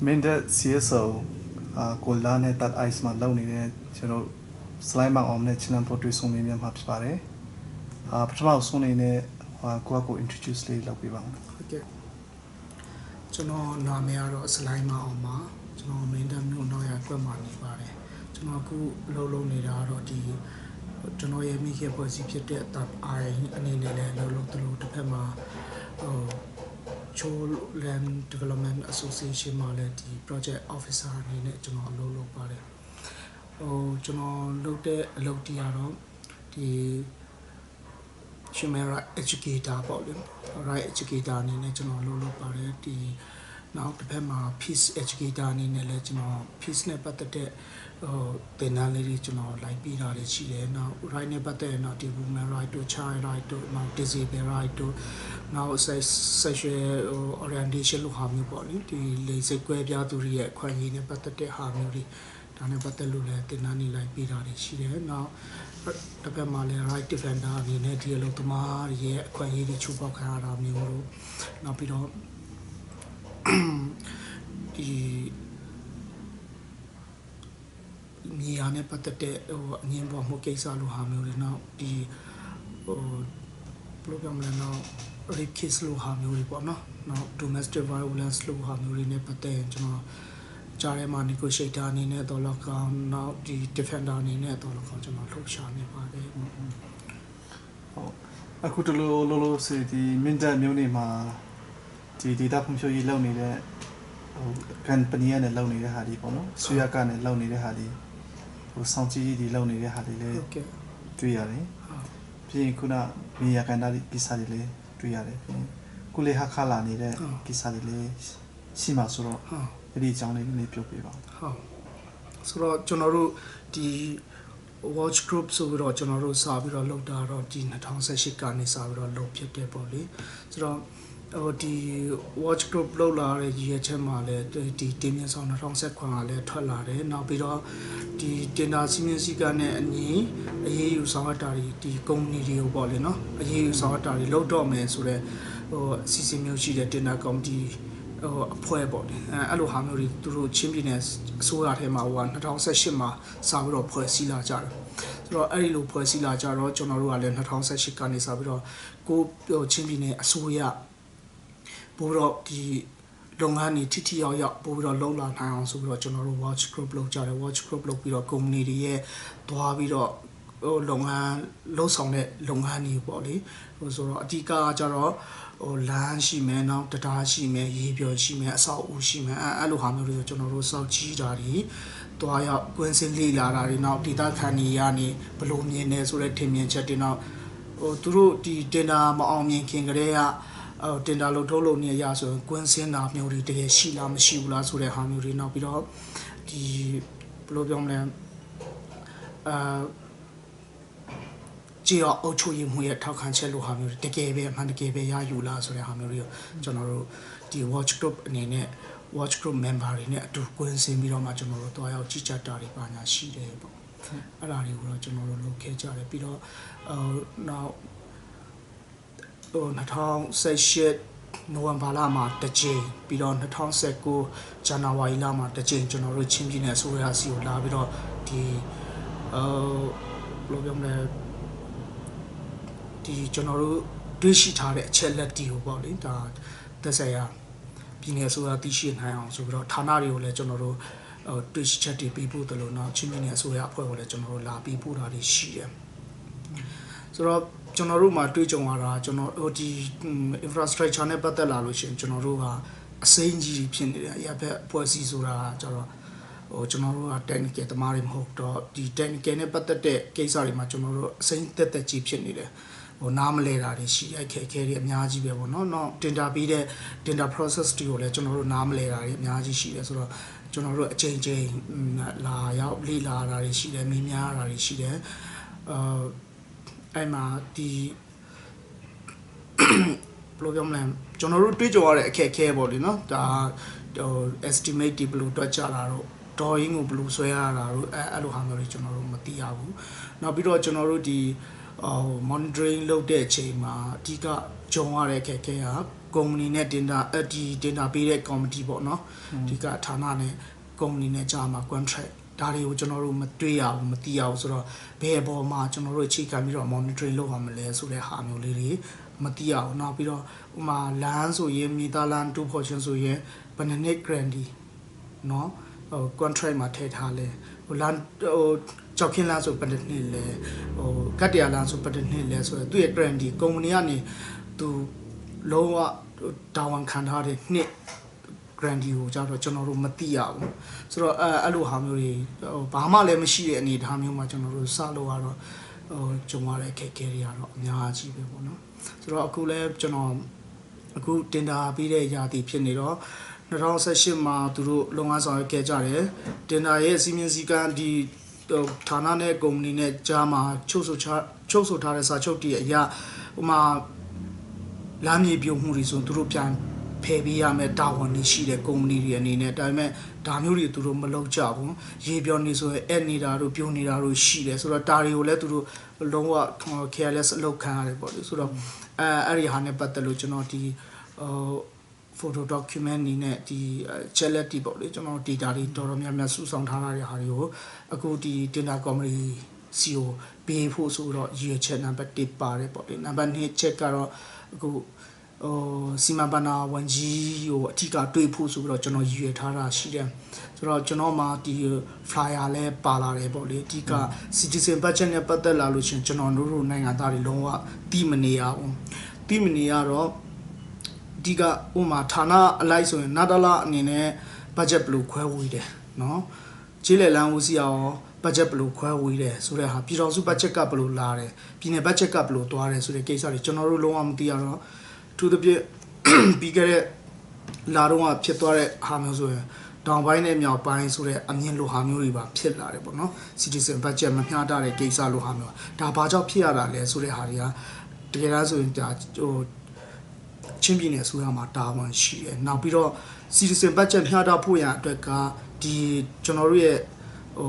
Minda CSO Goldane that ice man loan in it, slime on the Chinan Potri so many maps pare. Patrama soon in a Quaco introduce Lay Lopivan. Okay. Namero Slima Oma, Minda Munoya Quamani Pare, Jonoku Lolo Nida Rodi, Jonoya Miki Posipia that I and Lolo to Pema. Chol Land Development Association Malati Project Officer in Jono Lolo Pare. Oh, Jono looked at Lotiaro, the Chimera educator volume, right educator in Jono Lolo Pare, the now the Pema peace educator in the legend peace never the penalty like Pira Chile now right never there not the woman right to child right to now disabled right to now say such orientation of harmony body the lazy quabia to react quite in but the harmony done about the lula the nanny like Pira Chile now the Pemale right defender in a deal of the mar yeah quite the chupaka now Piro the Niane Patate or Nimbo Mokesa Luhamuri now the program now rape case Luhamuri Bona now domestic violence Luhamuri Nepate Jarema negotiator in a dollar count now the defender in a dollar count Lushani I could Lolo say the Minda Munima the data from show you lonely there. Company and lonely Hadi Bono, Suyakan and lonely Hadi. Santi di launi le hadile tuyare pi kuna mi yakana pisadile tuyare kule hakala ni le pisadile sima suro ri jang le ni pyo pi ba ha so jonoru di watch group so ro jonoru sa bi ro lok da ro di 2018ka ni sa bi ro lok phit de po le so the watch group လောက်လာတဲ့ရည်ရွယ်ချက်မှာလည်းဒီတင်မြင့်ဆောင်2019ကလည်းထွက်လာတယ်နောက်ပြီးတော့ဒီတင်ဒါစီမင်းစည်းကနဲ့အညီအရေးယူဆောင်ရတာဒီကုမ္ပဏီတွေကိုပေါ့လေနော်အရေးယူဆောင်ရတာတွေလောက်တော့မယ်ဆိုတော့အစီအစဉ်မျိုးရှိတဲ့တင်ဒါကော်မတီအဖွဲ့ပေါ့လေအဲ့လိုဟာမျိုးတွေသူတို့ချင်းပြည်နယ်အစိုးရထဲမှာ2018မှာစာပြီးတော့ဖွဲ့စည်းလာကြတယ်ဆိုတော့အဲ့ဒီလိုဖွဲ့စည်းလာကြတော့ကျွန်တော်တို့ကလည်း2018ကနေစပြီးတော့ကိုချင်းပြည်နယ်အစိုးရပို့တော့ဒီလုပ်ငန်းတွေထိထိရောက်ရောက်ပို့ပြီးတော့လုံလာနိုင်အောင်ဆိုပြီးတော့ကျွန်တော်တို့ watch group လုပ်ကြတယ် watch group လုပ်ပြီးတော့ company တွေရဲ့သွားပြီးတော့လုပ်ငန်းလှုပ်ဆောင်တဲ့လုပ်ငန်းတွေပေါ့လေဆိုတော့အဓိကကျတော့လမ်းရှိမယ်နောက်တရားရှိမယ်ရေပြောရှိမယ်အဆောက်အဦရှိမယ်အဲ့လိုဟာမျိုးတွေကိုကျွန်တော်တို့စောင့်ကြည့်တာတွေတွားရောက်ကွင်းစင်းလေ့လာတာတွေနောက်ဒေတာခန်ကြီးကနေဘလို့မြင်နေဆိုတဲ့ထင်မြင်ချက်တွေနောက်သူတို့ဒီတင်တာမအောင်မြင်ခင်ကတည်းကတင်တာလို့ထုတ်လို့နေရဆိုရင်ကွင်းစင်းတာမျိုးတွေတကယ်ရှိလားမရှိဘူးလားဆိုတဲ့ဟာမျိုးတွေနောက်ပြီးတော့ဒီဘယ်လိုပြောမလဲကြည့်အောင်အုပ်ချုပ်ရေးမှုရဲ့ထောက်ခံချက်လိုဟာမျိုးတွေတကယ်ပဲအမှန်တကယ်ပဲရယူလားဆိုတဲ့ဟာမျိုးတွေကိုကျွန်တော်တို့ဒီ watch group အနေနဲ့ watch group member တွေနဲ့အတူကွင်းစင်းပြီးတော့မှကျွန်တော်တို့တွားရောက်ကြည့်ကြတာတွေပါညာရှိတယ်ပေါ့အဲ့ဒါတွေကိုတော့ကျွန်တော်တို့လုပ်ခဲ့ကြတယ်ပြီးတော့နောက်2018နိုဝင်ဘာလမှာတစ်ကြိမ်ပြီးတော့2019ဇန်နဝါရီလမှာတစ်ကြိမ်ကျွန်တော်တို့ချင်းပြည်နယ်အစိုးရစီကိုလာပြီးတော့ဒီဘယ်လိုပြောမလဲဒီကျွန်တော်တို့တွေ့ရှိထားတဲ့အချက်လက်တွေကိုပေါ့လေဒါသက်ဆိုင်ရာပြည်နယ်အစိုးရသိရှိနိုင်အောင်ဆိုပြီးတော့ဌာနတွေကိုလည်းကျွန်တော်တို့တွေ့ရှိချက်တွေပေးဖို့တလို့နောက်ချင်းပြည်နယ်အစိုးရအဖွဲ့ကိုလည်းကျွန်တော်တို့လာပြီးပို့တာတွေရှိတယ်ဆိုတော့ကျွန်တော်တို့မှာတွေ့ကြုံရတာကျွန်တော်ဒီ infrastructure နဲ့ပတ်သက်လာလို့ရှိရင်ကျွန်တော်တို့ကအစိမ်းကြီးဖြစ်နေတယ်အရာဘက်ဖွဲ့စည်းဆိုတာကျတော့ကျွန်တော်တို့က technical တမားတွေမဟုတ်တော့ဒီ technical နဲ့ပတ်သက်တဲ့ကိစ္စတွေမှာကျွန်တော်တို့အစိမ်းတက်တက်ကြီးဖြစ်နေတယ်နားမလဲတာတွေရှိရိုက်ခဲခဲတွေအများကြီးပဲပေါ့နော်နောက်တင်တာပြီးတဲ့ tender process တွေကိုလည်းကျွန်တော်တို့နားမလဲတာတွေအများကြီးရှိတယ်ဆိုတော့ကျွန်တော်တို့အချိန်ချင်းလာရောက်လေ့လာတာတွေရှိတယ်မင်းများတာတွေရှိတယ်အဲ့မှာဒီဘယ်လိုပြောမလဲကျွန်တော်တို့တွေးကြရတဲ့အခက်အခဲပေါ့လေနော်ဒါestimate ဒီဘယ်လိုတွက်ကြတာတော့ drawing ကိုဘယ်လိုဆွဲရတာတော့အဲ့လိုဟာမျိုးတွေကျွန်တော်တို့မသိရဘူးနောက်ပြီးတော့ကျွန်တော်တို့ဒီmonitoring လုပ်တဲ့အချိန်မှာအဓိကကြုံရတဲ့အခက်အခဲက ကုမ္ပဏီနဲ့တင်တာဒီတင်တာပေးတဲ့ committee ပေါ့နော်ဒီကဌာနနဲ့ကုမ္ပဏီနဲ့ကြာမှာ contract ဒါတွေကိုကျွန်တော်တို့မတွေ့ရဘူးမသိရဘူးဆိုတော့ဘယ်ဘောမှာကျွန်တော်တို့အခြေခံပြီးတော့ monitoring လုပ်ရမလဲဆိုတဲ့ဟာမျိုးလေးတွေမသိရဘူးနောက်ပြီးတော့ဥမာလမ်းဆိုရင်မိသားလမ်း2 portion ဆိုရင်ဘယ်နှစ် grantee เนาะcontract မှာထည့်ထားလဲလမ်းကြောက်ခင်းလမ်းဆိုပတ်တဲ့နှစ်လဲကတ်တရလမ်းဆိုပတ်တဲ့နှစ်လဲဆိုတော့သူ့ရဲ့ grantee ကုမ္ပဏီကနေသူလုံးဝတာဝန်ခံထားတဲ့နှစ် grantee ကိုကြတော့ကျွန်တော်တို့မသိရဘူးဆိုတော့အဲ့လိုဟာမျိုးတွေဘာမှလည်းမရှိတဲ့အနေအထားမျိုးမှာကျွန်တော်တို့စလို့ကတော့ကြုံရတဲ့အခက်အခဲတွေကတော့အများကြီးပဲပေါ့နော်ဆိုတော့အခုလည်းကျွန်တော်အခုတင်တာပြီးတဲ့ရာသီဖြစ်နေတော့2018မှာသူတို့လုံအားဆောင်ရွက်ခဲ့ကြတယ်တင်တာရဲ့စီမင်းစည်းကမ်းဒီဌာနနဲ့ကုမ္ပဏီနဲ့ကြားမှာချုပ်ဆိုထားတဲ့စာချုပ်တွေအရဥမာလမ်းမြေပြုံမှုတွေဆိုသူတို့ပြန်ဖယ်ပေးရမယ်တာဝန်တွေရှိတဲ့ကုမ္ပဏီတွေအနေနဲ့ဒါပေမဲ့ဒါမျိုးတွေသူတို့မလုပ်ကြဘူးရေပြောနေဆိုရင်အဲ့နေတာတို့ပြုံနေတာတို့ရှိတယ်ဆိုတော့ဒါတွေကိုလည်းသူတို့လုံးဝ careless အလုပ်ခံရတယ်ပေါ့လေဆိုတော့အဲ့ဒီဟာနဲ့ပတ်သက်လို့ကျွန်တော်ဒီphoto document နေနဲ့ဒီ chellet တီပေါ့လေကျွန်တော် data တွေတော်တော်များများစုဆောင်းထားတဲ့ဟာတွေကိုအခုဒီ data comedy CO ပေးဖို့ဆိုတော့ရည်ချက်နံပါတ်1ပါတယ်ပေါ့လေနံပါတ်2ချက်ကတော့အခုစီမံဘဏ္ဍာဝန်ကြီးကိုအထက်ကတွေးဖို့ဆိုပြီးတော့ကျွန်တော်ရည်ရွယ်ထားတာရှိတယ်ဆိုတော့ကျွန်တော်မှာဒီ flyer လဲပါလာတယ်ပေါ့လေအထက်က citizen budget နဲ့ပတ်သက်လာလို့ရှင်ကျွန်တော်တို့နိုင်ငံသားတွေလုံးဝတိမနေရအောင်တိမနေရတော့ဒီကဥမာဌာနအလိုက်ဆိုရင်နာတလာအနေနဲ့ budget ဘယ်လိုခွဲဝေးတယ်เนาะကျေးလက်လမ်းဦးစီးအောင် budget ဘယ်လိုခွဲဝေးတယ်ဆိုတဲ့ဟာပြည်တော်စု budget ကဘယ်လိုလာတယ်ပြည်နယ် budget ကဘယ်လိုသွားတယ်ဆိုတဲ့ကိစ္စတွေကျွန်တော်တို့လုံးဝမသိရတော့သူတို့ပြပြီးကြတဲ့လာတော့ဖြစ်သွားတဲ့ဟာမျိုးဆိုရင်တောင်ပိုင်းနဲ့မြောက်ပိုင်းဆိုတဲ့အမြင်လိုဟာမျိုးတွေပါဖြစ်လာတယ်ပေါ့နော် citizen budget မမျှတတဲ့ကိစ္စလိုဟာမျိုးဒါဘာကြောင့်ဖြစ်ရတာလဲဆိုတဲ့ဟာတွေကတကယ်လားဆိုရင်ဒါချင်းပြည်နယ်ဆိုရမှာတာဝန်ရှိတယ်နောက်ပြီးတော့ citizen budget မျှတဖို့ရန်အတွက်ကဒီကျွန်တော်တို့ရဲ့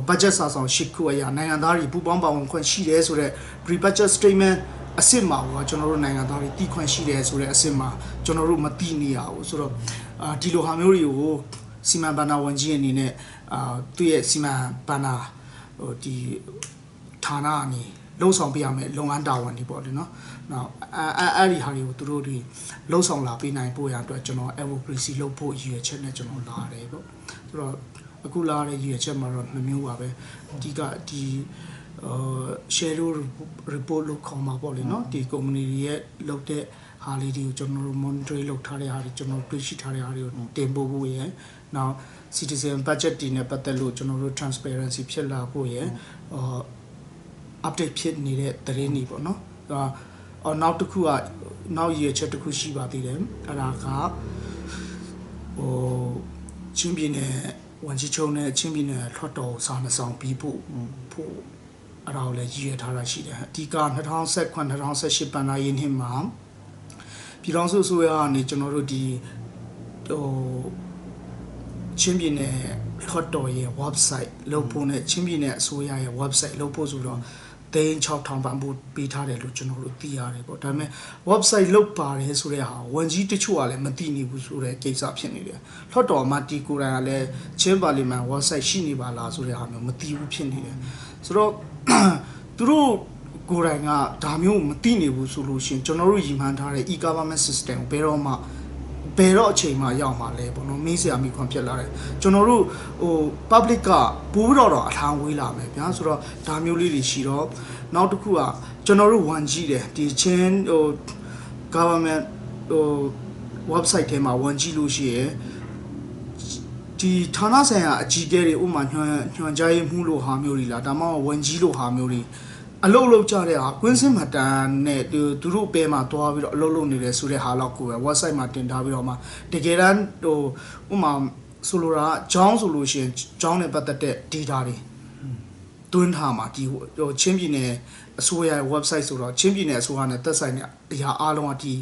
budget စာဆောင်၈ခုအရာနိုင်ငံသားတွေပူးပေါင်းပါဝင်ခွင့်ရှိတယ်ဆိုတော့ pre-budget statement အစစ်မှာကကျွန်တော်တို့နိုင်ငံသားတွေတည်ခွင့်ရှိတယ်ဆိုတဲ့အစစ်မှာကျွန်တော်တို့မတည်နေရဘူးဆိုတော့ဒီလိုဟာမျိုးတွေကိုစီမံဘဏ္ဍာဝန်ကြီးအနေနဲ့သူ့ရဲ့စီမံဘဏ္ဍာဒီဌာနအနေလုံဆောင်ပေးရမယ်လုပ်ငန်းတာဝန်တွေပေါ့လေနော်။နောက်အဲ့ဒီဟာတွေကိုသူတို့ဒီလုံဆောင်လာပေးနိုင်ဖို့ရအတွက်ကျွန်တော် advocacy လုပ်ဖို့ရည်ရွယ်ချက်နဲ့ကျွန်တော်လာတယ်ပေါ့။ဆိုတော့အခုလာတဲ့ရည်ရွယ်ချက်မှာတော့2မျိုးပါပဲ။အဓိကဒီ shadow report လို့ခေါ်မှာပေါ့လေနော်။ဒီ company တွေရဲ့လုပ်တဲ့ဟာလေးတွေကိုကျွန်တော်တို့ monitor လုပ်ထားတဲ့ဟာတွေကျွန်တော်တွေ့ရှိထားတဲ့ဟာတွေကိုတင်ပို့ဖို့ရယ်။နောက် citizen budget တွေနဲ့ပတ်သက်လို့ကျွန်တော်တို့ transparency ဖြစ်လာဖို့ရယ်update ဖြစ်နေတဲ့သတင်းတွေပေါ့နော်နောက်တစ်ခုကနောက်ရည်ချက်တစ်ခုရှိပါသေးတယ်အဲ့ဒါကချင်းပြည်နယ်ဝန်ကြီးချုပ်နဲ့ချင်းပြည်နယ်ထွတ်တော်စာမဆောင်ပြီးဖို့အဲ့ဒါကိုလည်းရည်ရထားတာရှိတယ်အဓိက2019 2018ပန်နာရေးနှစ်မှာပြည်ထောင်စုအစိုးရကနေကျွန်တော်တို့ဒီချင်းပြည်နယ်ထွတ်တော်ရဲ့ website လုပ်ဖို့နဲ့ချင်းပြည်နယ်အစိုးရရဲ့ website လုပ်ဖို့ဆိုတော့6,000 ပန်ဖို့ပေးထားတယ်လို့ကျွန်တော်တို့သိရတယ်ပေါ့ဒါပေမဲ့ website လုပ်ပါတယ်ဆိုတဲ့ဟာဝန်ကြီးတချို့ကလည်းမသိနေဘူးဆိုတဲ့ကိစ္စဖြစ်နေတယ်လွှတ်တော်မှာတီကိုယ်တိုင်ကလည်းချင်းပါလီမန် website ရှိနေပါလားဆိုတဲ့ဟာမျိုးမသိဘူးဖြစ်နေတယ်ဆိုတော့သူတို့ကိုယ်တိုင်ကဒါမျိုးမသိနေဘူးဆိုလို့ရှိရင်ကျွန်တော်တို့ရည်မှန်းထားတဲ့ e-government system ကိုဘယ်တော့အချိန်မှရောက်မှာလဲပေါ့နော်မေးစရာမိခွန်ဖြစ်လာတယ်ကျွန်တော်တို့public ကပိုးတော့အထောင်ဝေးလာမယ်ဗျာဆိုတော့ဒါမျိုးလေးတွေရှိတော့နောက်တစ်ခုကကျွန်တော်တို့ဝန်ကြီးတယ်ဒီချင်းgovernment website ထဲမှာဝန်ကြီးလို့ရှိရယ်ဒီဌာနဆိုင်ရာအကြီးအကဲတွေဥပမာညွှန်ကြားရေးမှုလို့ဟာမျိုးတွေလားဒါမှမဟုတ်ဝန်ကြီးလို့ဟာမျိုးတွေအလုပ်လုပ်ကြတဲ့ဟာကွင်းစင်မှတန်နဲ့သူတို့အပဲမှာတွားပြီးတော့အလုပ်လုပ်နေတယ်ဆိုတဲ့ဟာလောက်ကိုပဲ website မှာတင်ထားပြီးတော့မှတကယ်တမ်းဥမာဆိုလိုတာအကြောင်းဆိုလို့ရှိရင်အကြောင်းနဲ့ပတ်သက်တဲ့ data တွေတွင်းထားမှာဒီချင်းပြည်နယ်အစိုးရရဲ့ website ဆိုတော့ချင်းပြည်နယ်အစိုးရနဲ့သက်ဆိုင်တဲ့အရာအားလုံးကဒီ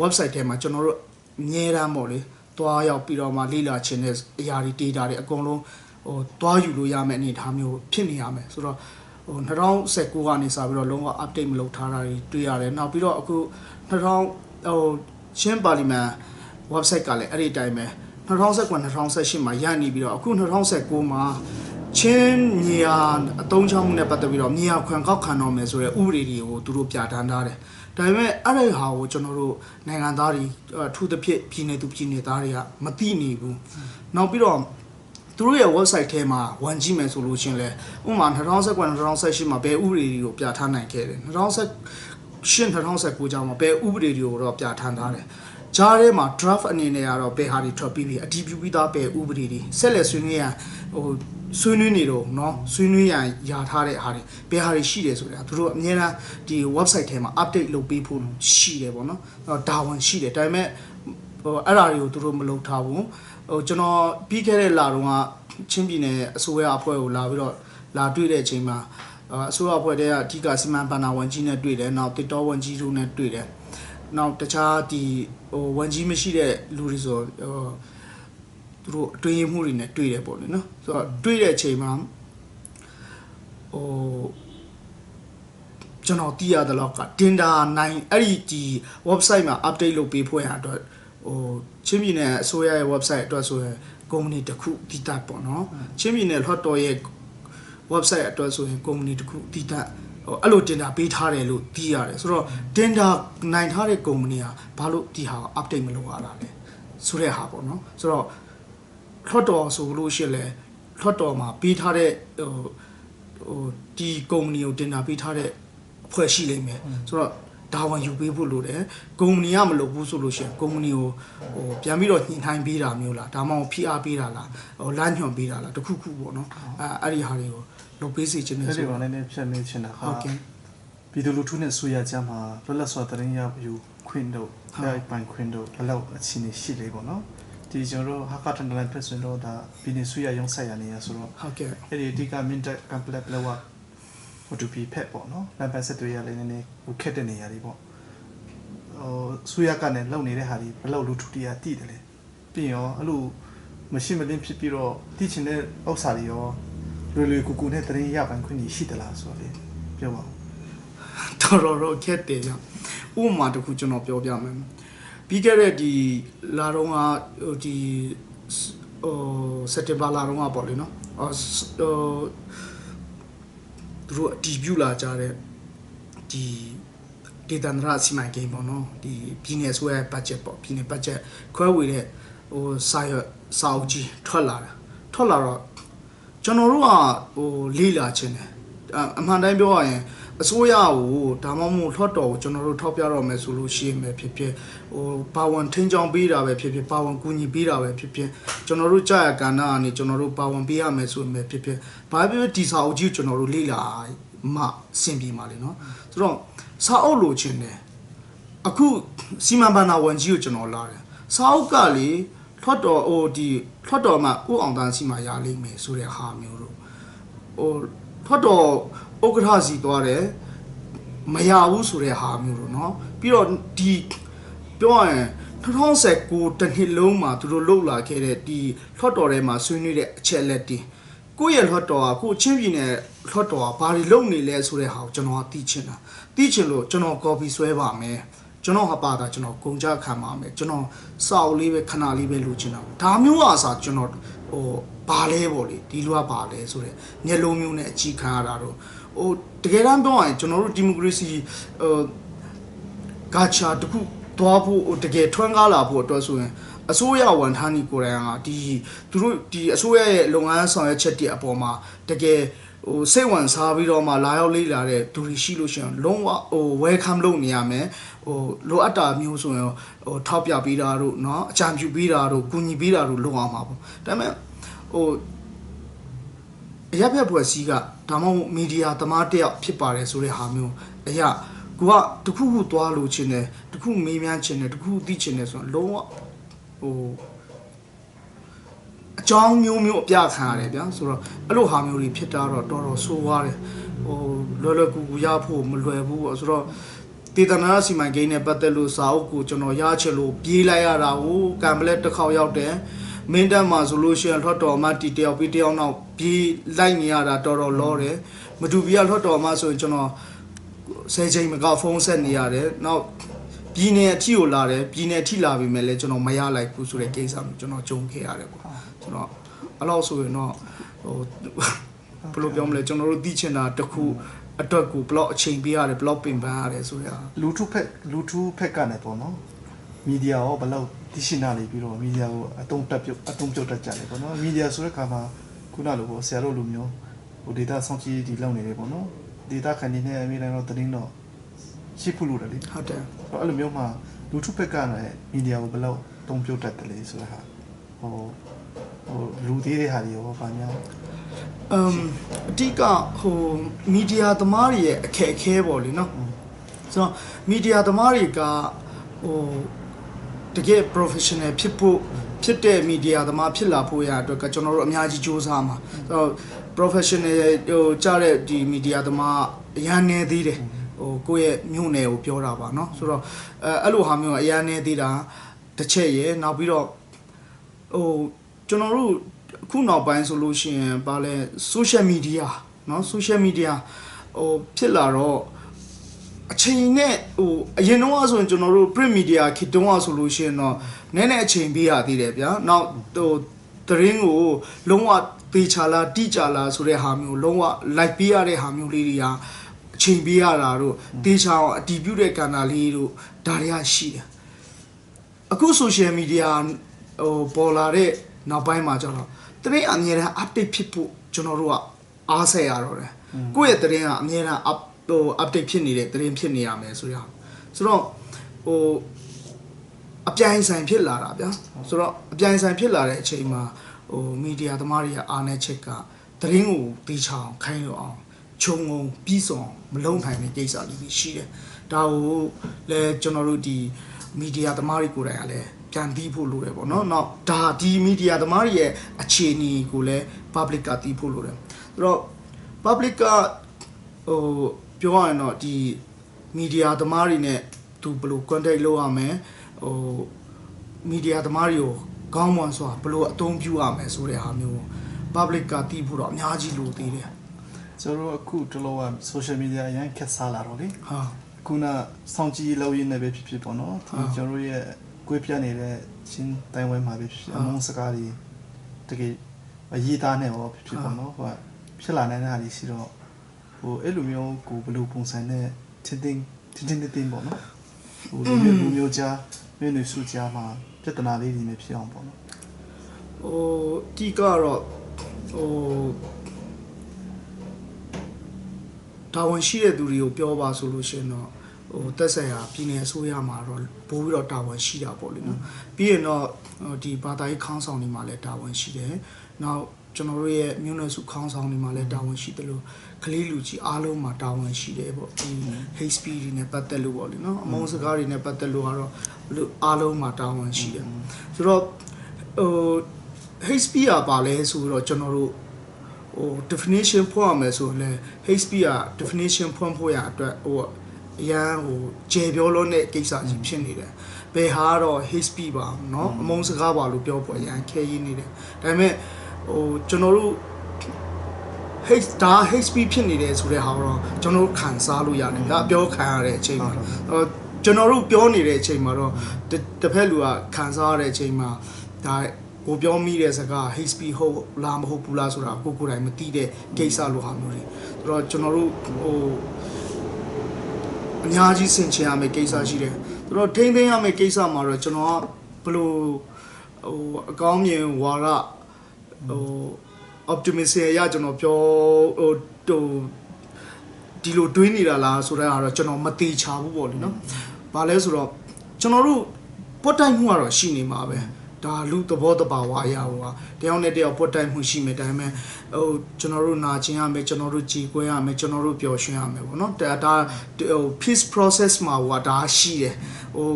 website ထဲမှာကျွန်တော်တို့အများအားပေါ့လေတွားရောက်ပြီးတော့မှလေ့လာခြင်းတဲ့အရာတွေ data တွေအကုန်လုံးတွားယူလို့ရမယ့်အနေအထားမျိုးဖြစ်နေရမယ်ဆိုတော့2019ကနေစပြီးတော့လုံးဝ update မလုပ်ထားတာတွေတွေ့ရတယ်နောက်ပြီးတော့အခု ချင်းပါလီမန် website ကလည်းအဲ့ဒီအတိုင်းပဲ2019-2018မှာရနေပြီးတော့အခု2019မှာချင်းမြေယာအသုံးချမှုနဲ့ပတ်သက်ပြီးတော့မြေယာခွန်ကောက်ခံတော့မယ်ဆိုတဲ့ဥပဒေတွေကိုသူတို့ပြဋ္ဌာန်းထားတယ်ဒါပေမဲ့အဲ့ဒီဟာကိုကျွန်တော်တို့နိုင်ငံသားတွေထူးသဖြင့်ပြည်내သူပြည်내သားတွေကမသိနေဘူးနောက်ပြီးတော့သူတို့ရဲ့ website ထဲမှာဝင်ကြည့်မယ်ဆိုလို့ရှင်လဲဥပမာ2019-2018မှာဘယ်ဥပဒေတွေကိုပြဋ္ဌာန်းနိုင်ခဲ့တယ်2018-2019ကျောင်းမှာဘယ်ဥပဒေတွေကိုတော့ပြဋ္ဌာန်းထားတယ်ကြားထဲမှာ draft အနေနဲ့ကတော့ဘယ်ဟာတွေထွက်ပြီးအတည်ပြုပြီးသားပဲဥပဒေတွေဆက်လက်ဆွေးနွေးရန်ဆွေးနွေးနေတော့เนาะဆွေးနွေးရန်ယာထားတဲ့ဟာတွေဘယ်ဟာတွေရှိတယ်ဆိုတာသူတို့အများအားဒီ website ထဲမှာ update လုပ်ပေးဖို့ရှိတယ်ပေါ့เนาะဒါဝန်ရှိတယ်ဒါပေမဲ့အဲ့ဒါတွေကိုသူတို့မလုပ်ထားဘူးကျွန်တော်ပြီးခဲ့တဲ့လတုန်းကချင်းပြည်နယ်အစိုးရအဖွဲ့ကိုလာပြီးတော့လာတွေ့တဲ့အချိန်မှာအစိုးရအဖွဲ့တွေကအဓိကစီမံဘဏ္ဍာဝန်ကြီးနဲ့တွေ့တယ်နောက်တစ်တော်ဝန်ကြီးတို့နဲ့တွေ့တယ်နောက်တခြားဒီဝန်ကြီးမရှိတဲ့လူတွေဆိုသူတို့အတွင်းမှုတွေနဲ့တွေ့တယ်ပေါ့လေနော်ဆိုတော့တွေ့တဲ့အချိန်မှာကျွန်တော်သိရတဲ့လောက်ကတင်ဒါ9အဲ့ဒီဒီ website မှာ update လုပ်ပေးဖို့ရအတွက်ချင်းပြည်နယ်အစိုးရရဲ့ website အတွက်ဆိုရင်ကုမ္ပဏီတစ်ခုတည်တတ်ပေါ့နော်ချင်းပြည်နယ်လွှတ်တော်ရဲ့ website အတွက်ဆိုရင်ကုမ္ပဏီတစ်ခုတည်တတ်အဲ့လိုတင်ဒါပေးထားတယ်လို့သိရတယ်ဆိုတော့တင်ဒါနိုင်ထားတဲ့ကုမ္ပဏီကဘာလို့ဒီဟာ update မလုပ်ရတာလဲဆိုတဲ့ဟာပေါ့နော်ဆိုတော့လွှတ်တော်ဆိုလို့ရှိရင်လေလွှတ်တော်မှာပေးထားတဲ့ဒီကုမ္ပဏီကိုတင်ဒါပေးထားတဲ့အဖွဲ့ရှိလိမ့်မယ်ဆိုတော့ဒါဝန်ယူပေးဖို့လိုတယ်ကုမ္ပဏီကမလုပ်ဘူးဆိုလို့ရှိရင်ကုမ္ပဏီကိုပြန်ပြီးတော့ညှိနှိုင်းပေးတာမျိုးလားဒါမှမဟုတ်ဖိအားပေးတာလားလမ်းညွှန်ပေးတာလားတခုခုပေါ့နော်အဲ့ဒီဟာတွေကိုလုပ်ပေးစီခြင်းနဲ့ဆိုတော့လည်းဖြတ်နေချင်တာဟုတ်ကဲ့ပြည်သူလူထုနဲ့ဆိုရကြမှာလွတ်လပ်စွာသတင်းရယူခွင့်တို့လိုက်ပိုင်ခွင့်တို့ဘယ်လောက်အခြေအနေရှိလေပေါ့နော်ဒီကျွန်တော်တို့ဟာကတန်တန်ဖက်ဆိုတော့ဒါပြည်နေဆွေးရရုံးဆိုင်ရနေရဆိုတော့ဟုတ်ကဲ့အဲ့ဒီအဓိကမင်းတက်ကမ်ပလက်လောက်ဟိုတူပီဖက်ပေါ့နော်လမ်းပတ်ဆက်တွေရလည်းနည်းနည်းဟိုခက်တဲ့နေရာတွေပေါ့ဆွေးရကနဲ့လုံနေတဲ့ဟာတွေဘယ်လောက်လူထုတရားတည်တယ်လေပြီးရောအဲ့လိုမရှိမလင်းဖြစ်ပြီးတော့တည်ချင်တဲ့ဥစ္စာတွေရောလွယ်ကူကူနဲ့သတင်းရပိုင်ခွင့်ရှိသလားဆိုတော့လေပြောပါဦးတော်ခက်တယ်ညဥပမာတစ်ခုကျွန်တော်ပြောပြမယ်ပြီးခဲ့တဲ့ဒီလာတော့ကဒီစက်တင်ဘာလာတော့ကပေါ့လေနော်သူတို့အတီးပြူလာကြတဲ့ဒီဒေသန္တရစီမံကိန်းပေါ့နော်ဒီပြည်နယ်ဆိုရ budget ပေါ့ပြည်နယ် budget ခွဲဝေတဲ့စာအုပ်ကြီးထွက်လာတော့ကျွန်တော်တို့ကလေ့လာခြင်းတယ်အမှန်တိုင်းပြောရရင်အစိုးရကိုဒါမှမဟုတ်လွှတ်တော်ကိုကျွန်တော်တို့ထောက်ပြတော့မယ်ဆိုလို့ရှိရင်ပဲဖြစ်ဖြစ်ပါဝန်ထင်းချောင်းပေးတာပဲဖြစ်ဖြစ်ပါဝန်ကူညီပေးတာပဲဖြစ်ဖြစ်ကျွန်တော်တို့ကြာရကဏ္ဍကနေကျွန်တော်တို့ပါဝန်ပေးရမယ်ဆိုရင်ပဲဖြစ်ဖြစ်ဘာဖြစ်ဒီစာအုပ်ကြီးကိုကျွန်တော်တို့လေ့လာမှစင်ပြေမှာလေနော်ဆိုတော့စာအုပ်လိုချင်တယ်အခုစီမံဘဏ္ဍာဝန်ကြီးကိုကျွန်တော်လာတယ်စာအုပ်ကလေလွှတ်တော်ဒီလွှတ်တော်မှာဥအောင်တန်းစီမှာရလိမ့်မယ်ဆိုတဲ့ဟာမျိုးတို့လွှတ်တော်ဥက္ကဋ္ဌစီသွားတယ်မရဘူးဆိုတဲ့ဟာမျိုးတို့เนาะပြီးတော့ဒီပြောရရင်2019တနှစ်လုံးမှာသူတို့လှုပ်လာခဲ့တဲ့ဒီလွှတ်တော်ထဲမှာဆွေးနွေးတဲ့အချက်လက်တွေကိုယ့်ရဲ့လွှတ်တော်ကကိုချင်းပြည်နယ်လွှတ်တော်ကဘာတွေလုပ်နေလဲဆိုတဲ့ဟာကိုကျွန်တော်ကသိချင်လို့ကျွန်တော် copy ဆွဲပါမယ်ကျွန်တော်ဟာပါတာကျွန်တော်ကုန်ကြခံပါမယ်ကျွန်တော်စာအုပ်လေးပဲခဏလေးပဲလိုချင်တာဒါမျိုးအားစားကျွန်တော်ဘာလဲပေါ့လေဒီလိုကဘာလဲဆိုတဲ့မျက်လုံးမျိုးနဲ့အကြည့်ခံရတာတော့တကယ်တမ်းပြောရရင်ကျွန်တော်တို့ဒီမိုကရေစီဂါချာတခုသွားဖို့တကယ်ထွန်းကားလာဖို့အတွက်ဆိုရင်အစိုးရဝန်ထမ်းကြီးကိုယ်တိုင်ကဒီသူတို့ဒီအစိုးရရဲ့လုပ်ငန်းဆောင်ရွက်ချက်တွေအပေါ်မှာတကယ်စိတ်ဝင်စားပြီးတော့မှလာရောက်လေ့လာတဲ့သူတွေရှိလို့ရှိရင်လုံးဝwelcome လုပ်နေရမယ်လိုအပ်တာမျိုးဆိုရင်ထောက်ပြပေးတာတို့เนาะအကြံပြုပေးတာတို့ကူညီပေးတာတို့လုပ်အောင်ပါပေါ့ဒါပေမဲ့အရက်ဖက်ဖွဲ့စည်းကဒါမှမဟုတ်မီဒီယာသမားတယောက်ဖြစ်ပါတယ်ဆိုတဲ့ဟာမျိုးအရာကိုကတခုခုသွားလို့ချင်းတယ်တခုမေးမြန်းချင်းတယ်တခုသိချင်းတယ်ဆိုတော့လုံးဝအကြောင်းမျိုးအပြခံရတယ်ဗျာဆိုတော့အဲ့လိုဟာမျိုးတွေဖြစ်တာတော့တော်ဆိုးသွားတယ်လွယ်ကူကူရဖို့မလွယ်ဘူးပေါ့ဆိုတော့ဒေသနာစီမံကိန်းနဲ့ပတ်သက်လို့စာအုပ်ကိုကျွန်တော်ရချင်လို့ပြေးလိုက်ရတာကိုကံပလက်တစ်ခေါက်ရောက်တယ်မင်းတက်မှာဆိုလို့ရှိရင်လွှတ်တော်မှတီတယောက်ပြီးတယောက်နောက်ပြေးလိုက်နေရတာတော်လောတယ်မတူပြလွှတ်တော်မှဆိုရင်ကျွန်တော်10ချိန်မကဖုန်းဆက်နေရတယ်နောက် ပြည်နယ်အထိကိုလာတယ်ပြည်နယ်အထိလာပြီမဲ့လဲကျွန်တော်မရလိုက်ဘူးဆိုတဲ့ကိစ္စမျိုးကျွန်တော်ကြုံခဲ့ရတယ်ပေါ့ကျွန်တော်အဲ့လောက်ဆိုရင်တော့ဟိုဘယ်လိုပြောမလဲကျွန်တော်တို့သိချင်တာတစ်ခုအတွက်ကို block အချိန်ပေးရတယ် block ပင်ပန်းရတယ်ဆိုရလူထုဖက်ကနေပေါ့နော်မီဒီယာရောဘယ်လောက်သိရှိနာနေပြီးတော့မီဒီယာကိုအတုံးပြုတ်တတ်ကြတယ်ပေါ့နော်မီဒီယာဆိုတဲ့ခါမှာခုနလိုပေါ့ဆရာတို့လူမျိုးဟို data စောင့်ကြည့်ဒီလောက်နေတယ်ပေါ့နော် data ခံနေတဲ့အမြင်တော့တင်းတော့ရှိဖို့လို့လေဟုတ်တယ်အဲ့လိုမျိုးမှာလူထုဖက်ကလည်းမီဒီယာကိုဘယ်လောက်တုံးပြုတ်တတ်တယ်လေဆိုတာဟာဟိုလူသေးတဲ့ဟာတွေရောဘာများအဓိကဟိုမီဒီယာသမားတွေရဲ့အခက်အခဲပေါ့လေနော်ဆိုတော့မီဒီယာသမားတွေကဟိုတကယ် professional ဖြစ်တဲ့မီဒီယာသမားဖြစ်လာဖို့ရအတွက်ကကျွန်တော်တို့အများကြီးစူးစမ်းမှာဆိုတော့ professional ဟိုကြားတဲ့ဒီမီဒီယာသမားအများနေသေးတယ်ဟိုကိုယ့်ရဲ့မြို့နယ်ကိုပြောတာပါเนาะဆိုတော့အဲ့လိုဟာမျိုးအများနေသေးတာတစ်ချက်ရယ်နောက်ပြီးတော့ဟိုကျွန်တော်တို့ခုနောက်ပိုင်းဆိုလို့ရှိရင်ဗာလဲ social media เนาะ social media ဟိုဖြစ်လာတော့အချိန်နဲ့ဟိုအရင်တော့ဆိုရင်ကျွန်တော်တို့ print media ခေတ်တုန်းကဆိုလို့ရှိရင်တော့နည်းနည်းအချိန်ပေးရသေးတယ်ဗျာနောက်ဟိုသတင်းကိုလုံးဝပေးချလာတိကျလာဆိုတဲ့ဟာမျိုးလုံးဝ like ပေးရတဲ့ဟာမျိုးလေးတွေကအချိန်ပေးရတာတို့တေချာအောင်အတည်ပြုတဲ့ကဏ္ဍလေးတို့ဒါတွေကရှိတယ်အခု social media ဟိုပေါ်လာတဲ့နောက်ပိုင်းမှာကျတော့တရင်အမြဲတမ်း update ဖြစ်ဖို့ကျွန်တော်တို့ကအားဆက်ရတော့တယ်ကိုယ့်ရဲ့တရင်ကအမြဲတမ်း update ဖြစ်နေတဲ့တရင်ဖြစ်နေရမယ်ဆိုတော့ဟိုအပြိုင်ဆိုင်ဖြစ်လာတာဗျာဆိုတော့အပြိုင်ဆိုင်ဖြစ်လာတဲ့အချိန်မှာဟိုမီဒီယာသမားတွေကအားနဲ့ချက်ကတရင်ကိုတေချာအောင်ခိုင်းလို့အောင်ခြုံငုံပြီးဆုံးမလုံးနိုင်တဲ့ကိစ္စလေးရှိတယ်ဒါကိုလည်းကျွန်တော်တို့ဒီမီဒီယာသမားတွေကိုယ်တိုင်ကလည်းပြန်ပြီးဖို့လိုတယ်ပေါ့နော်။နောက်ဒါဒီမီဒီယာသမားတွေရဲ့အခြေအနေကိုလည်း public ကသိဖို့လိုတယ်။ဆိုတော့ public ကဟိုပြောရရင်တော့ဒီမီဒီယာသမားတွေနဲ့သူဘယ်လို contact လုပ်ရမလဲဟိုမီဒီယာသမားတွေကိုကောင်းမွန်စွာဘယ်လိုအသုံးပြုရမလဲဆိုတဲ့ဟာမျိုး public ကသိဖို့တော့အများကြီးလိုသေးတယ်။ကျွန်တော်အခုတလောက social media အရင်ခက်စားလာတော့လေ။ဟာခုနစောင့်ကြည့်လောက်ရင်းနဲ့ပဲဖြစ်ပေါ့နော်။ဒီကျွန်တော်ရဲ့ကိုပြနေတဲ့ချင်းတိုင်းဝဲမှာပဲဖြစ်အမုန်းစကားတွေတကယ်အရေးသားနေရောဖြစ်ပေါ့နော်ဟိုဖြစ်လာနေတဲ့ဟာတွေရှိတော့ဟိုအဲ့လိုမျိုးကိုဘယ်လိုပုံစံနဲ့တင်းပေါ့နော်ဟိုလူမျိုးကြားမျိုးနွေစုကြားမှာပြဿနာလေးတွေနဲ့ဖြစ်အောင်ပေါ့နော်ဟိုဒီကတော့ဟိုတာဝန်ရှိတဲ့သူတွေကိုပြောပါဆိုလို့ရှိရင်တော့ဟိုတက်ဆိုင်ရာပြည်နယ်အစိုးရမှာတော့ပိုးပြီးတော့တာဝန်ရှိတာပေါ့လေနော်ပြီးရင်တော့ဒီဘာသာရေးခေါင်းဆောင်တွေမှာလည်းတာဝန်ရှိတယ်နောက်ကျွန်တော်တို့ရဲ့မြို့နယ်စုခေါင်းဆောင်တွေမှာလည်းတာဝန်ရှိတယ်လို့ကလေးလူကြီးအားလုံးမှာတာဝန်ရှိတယ်ပေါ့ဒီ hate speech တွေနဲ့ပတ်သက်လို့ပေါ့လေနော်အမုန်းစကားတွေနဲ့ပတ်သက်လို့ကတော့အားလုံးမှာတာဝန်ရှိတယ်ဆိုတော့ဟို hate speech ကပါလဲဆိုတော့ကျွန်တော်တို့ဟို definition ဖွင့်ရမယ်ဆိုရင် hate speech က definition ဖွင့်ဖို့ရအတွက်ဟိုအရန်ဟိုကျေပြောလို့တဲ့ကိစ္စကြီးဖြစ်နေတယ်ဘယ်ဟာတော့ hate speech ပါเนาะအမုန်းစကားပါလို့ပြောပေါ်အရန်ခဲရင်းနေတယ်ဒါပေမဲ့ဟိုကျွန်တော်တို့ hate speech ဖြစ်နေတယ်ဆိုတဲ့ဟာတော့ကျွန်တော်တို့ခံစားလို့ရတယ်ဒါပြောခံရတဲ့အချိန်မှာကျွန်တော်တို့ပြောနေတဲ့အချိန်မှာတော့တစ်ဖက်လူကခံစားရတဲ့အချိန်မှာဒါကိုပြောမိတဲ့စကား hate speech ဟုတ်လားမဟုတ်ဘူးလားဆိုတာကိုယ်တိုင်မသိတဲ့ကိစ္စလိုဟာမျိုးတွေဆိုတော့ကျွန်တော်တို့ဟိုအများကြီးဆင်ခြင်ရမယ့်ကိစ္စရှိတယ်ဆိုတော့ထိမ့်သိမ်းရမယ့်ကိစ္စမှာတော့ကျွန်တော်ကဘယ်လိုဟိုအကောင်းမြင်ဝါရဟို optimism ရကျွန်တော်ပြောဟိုဒီလိုတွေးနေတာလားဆိုတော့ကျွန်တော်မတိချဘူးပေါ့လေနော်။ဘာလဲဆိုတော့ကျွန်တော်တို့ပွတ်တိုက်မှုကတော့ရှိနေမှာပဲ။ဒါလူသဘောတဘာဝအရာဟိုတယောက်နဲ့တယောက်ပွတ်တိုက်မှုရှိမယ်ဒါပေမဲ့ဟိုကျွန်တော်တို့နာကျင်ရမယ်ကျွန်တော်တို့ကြည်ကွဲရမယ်ကျွန်တော်တို့ပျော်ရွှင်ရမယ်ပေါ့နော်။ဒါဟို peace process မှာဟိုဒါရှိတယ်။ဟို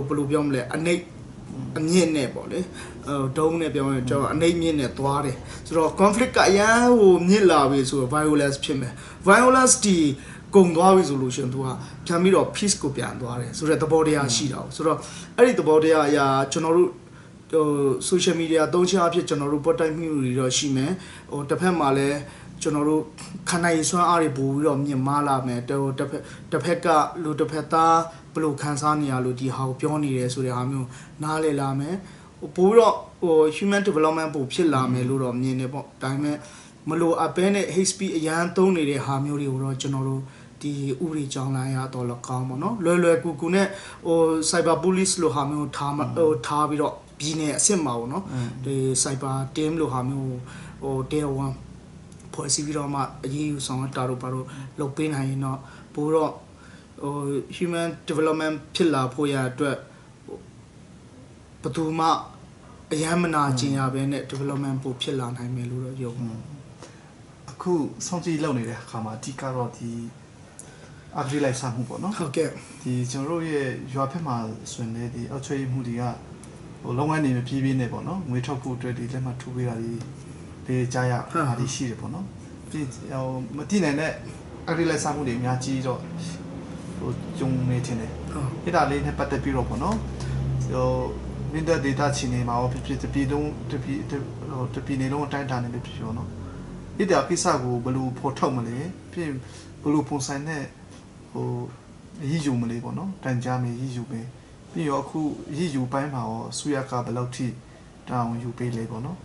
ဘယ်လိုပြောမလဲအမြင့်နဲ့ပေါ့လေဒုံးနဲ့ပြောရင်ကျွန်တော်အနှိမ့်မြင့်နဲ့သွားတယ်ဆိုတော့ conflict ကအရန်ဟိုမြင့်လာပြီဆိုတော့ violence ဖြစ်မယ် violence ဒီကုန်သွားပြီဆိုလို့ရှင်သူကပြန်ပြီးတော့ peace ကိုပြန်သွားတယ်ဆိုတော့သဘောတရားရှိတာဆိုတော့အဲ့ဒီသဘောတရားအရာကျွန်တော်တို့ဟို social media သုံးချအဖြစ်ကျွန်တော်တို့ပေါ်တိုက်မှုတွေတော့ရှိမယ်ဟိုတစ်ဖက်မှာလည်းကျွန်တော်တို့ခန္ဓာရည်စွမ်းအားတွေပို့ပြီးတော့မြင့်မားလာမယ်တစ်ဖက်ကလူတစ်ဖက်သား ဘလို့ခန်းစားနေရလို့ဒီဟာကိုပြောနေတယ်ဆိုတဲ့ဟာမျိုးနားလည်လာမယ်ပို့တော့human development ပို့ဖြစ်လာမယ်လို့တော့မြင်နေပေါ့ဒါပေမဲ့မလို့အပဲနဲ့ hate speech အရန်သုံးနေတဲ့ဟာမျိုးတွေကိုတော့ကျွန်တော်တို့ဒီဥပဒေကြောင်းလိုင်းရတော့လကောင်းပေါ့နော်လွယ်ကူကူနဲ့cyber police လို့ဟာမျိုးထားပြီးတော့ပြည်နယ်အဆင့်မှာပေါ့နော်ဒီ cyber team လို့ဟာမျိုးတရားဝင်ဖွဲ့စည်းပြီးတော့မှအရေးယူဆောင်တာတို့ဘာလို့လုပ်ပေးနိုင်ရင်တော့ပို့တော့ human development ဖြစ်လာဖို့ရအတွက်ဘယ်သူမှအယမ်းမနာကျင်ရပဲနဲ့ development ပို့ဖြစ်လာနိုင်မယ်လို့တော့ယုံအခုစောင့်ကြည့်လုပ်နေတဲ့အခါမှာအဓိကတော့ဒီအဂရိလိုက်စားမှုပေါ့နော်ဟုတ်ကဲ့ဒီကျွန်တော်တို့ရဲ့ရွာဖက်မှာဆိုရင်လည်းဒီအောက်ချွေးမှုတွေကလုံးဝနေမပြေးပြေးနေပေါ့နော်ငွေထုတ်ဖို့အတွက်ဒီလက်မှတ်ထိုးပေးတာဒီကြားရတာဒီရှိတယ်ပေါ့နော်ဒီမတည်နိုင်တဲ့အဂရိလိုက်စားမှုတွေအများကြီးတော့ကျုံနေတင်တယ်အဲ့ဒါလေးနဲ့ပတ်သက်ပြီးတော့ပေါ့နော်မင်းတဲ့ data ချင်းနေမှာဖြစ်တပြည်လုံးတပြည်နေလုံးအတိုင်းအတာနဲ့ဖြစ်ဖြစ်ပေါ့နော်ဒီတဲ့ကိစ္စကိုဘယ်လိုဖော်ထုတ်မလဲပြင်ဘယ်လိုပုံစံနဲ့ရည်ယူမလဲပေါ့နော်တန်ကြားမယ်ရည်ယူမယ်ပြီးတော့အခုရည်ယူပိုင်းမှာရောဆူရကဘယ်လောက်ထိတောင်းယူပေးလဲပေါ့နော်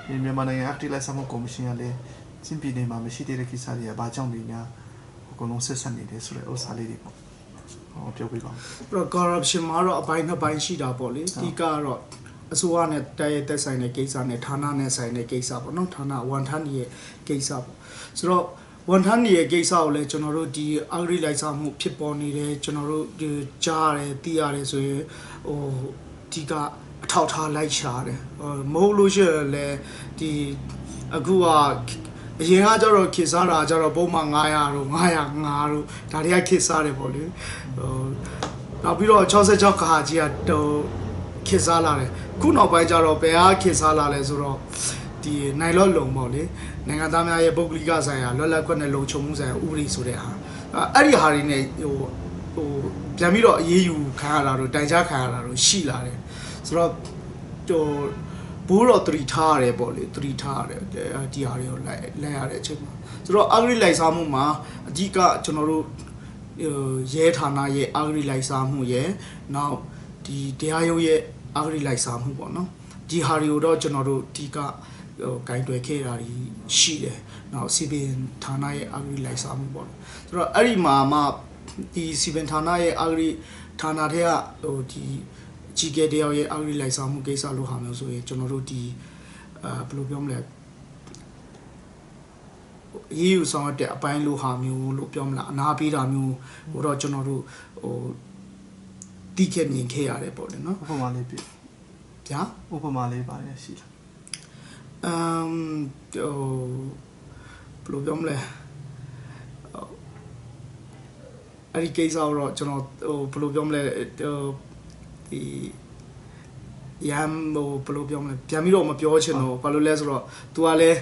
ဒီမြန်မာနိုင်ငံ active license ကော်မရှင်ကလည်းချင်းပြည်နယ်မှာမရှိသေးတဲ့ကိစ္စတွေကဘာကြောင့်လဲများအကုန်လုံးဆက်ဆက်နေတယ်ဆိုတဲ့ဥစ္စာလေးတွေပေါ့ပြောပြပါဦးပြီးတော့ corruption မှာတော့အပိုင်းနှစ်ပိုင်းရှိတာပေါ့လေဒီကတော့အစိုးရနဲ့တိုက်ရိုက်သက်ဆိုင်တဲ့ကိစ္စနဲ့ဌာနနဲ့ဆိုင်တဲ့ကိစ္စပေါ့နော်ဌာနဝန်ထမ်းရဲ့ကိစ္စပေါ့ဆိုတော့ဝန်ထမ်းရဲ့ကိစ္စကိုလည်းကျွန်တော်တို့ဒီအဂရိလိုက်စားမှုဖြစ်ပေါ်နေတယ်ကျွန်တော်တို့ကြားရတယ်သိရတယ်ဆိုရင်ဒီကအထောက်ထားလိုက်ရှာတယ်မဟုတ်လို့ရှိရင်လည်းဒီအခုကအရင်ကကျတော့ခေစားတာကျတော့ပုံမှန်900တို့905တို့ဒါတွေကခေစားတယ်ပေါ့လေနောက်ပြီးတော့66ခါကြီးကခေစားလာတယ်ခုနောက်ပိုင်းကျတော့ဘယ်ဟာခေစားလာလဲဆိုတော့ဒီနိုင်လော့လုံပေါ့လေနိုင်ငံသားများရဲ့ပုဂ္ဂလိကဆိုင်ရာလွတ်လပ်ခွင့်နဲ့လုံခြုံမှုဆိုင်ရာဥပဒေဆိုတဲ့ဟာအဲ့ဒီဟာတွေနဲ့ပြန်ပြီးတော့အရေးယူခံရတာတို့တိုင်ကြားခံရတာတို့ရှိလာတယ်ဆိုတော့ဘိုးတော်3ထားရတယ်ပေါ့လေ3ထားရတယ်ဒီဟာတွေကိုလိုက်ရတဲ့အချိန်မှာဆိုတော့အဂရိလိုက်စားမှုမှာအကြီးကကျွန်တော်တို့ရဲဌာနရဲ့အဂရိလိုက်စားမှုရဲ့နောက်ဒီတရားရုံးရဲ့အဂရိလိုက်စားမှုပေါ့နော်ဒီဟာတွေကိုတော့ကျွန်တော်တို့ဒီကဂိုင်းတွယ်ခဲ့တာရှိတယ်နောက်စီပင်ဌာနရဲ့အဂရိလိုက်စားမှုပေါ့ဆိုတော့အဲ့ဒီမှာမှဒီစီပင်ဌာနရဲ့အဂရိဌာနတွေကဒီကြီးကဲတယောက်ရဲ့အဂရိလိုက်စားမှုကိစ္စလို့ဟာမျိုးဆိုရင်ကျွန်တော်တို့ဒီဘယ်လိုပြောမလဲရေးယူဆောင်တဲ့အပိုင်းလို့ဟာမျိုးလို့ပြောမလားအနာပေးတာမျိုးဟိုတော့ကျွန်တော်တို့တိခဲ့မြင်ခဲ့ရတယ်ပေါ့လေနော်ဥပမာလေးပြဗျာဥပမာလေးပါတယ်ရှိလားဘယ်လိုပြောမလဲအဲ့ဒီကိစ္စတော့ကျွန်တော်ဘယ်လိုပြောမလဲဒီရမ်ဘယ်လိုပြောမလဲပြန်ပြီးတော့မပြောချင်တော့ဘာလို့လဲဆိုတော့ तू ကလည်း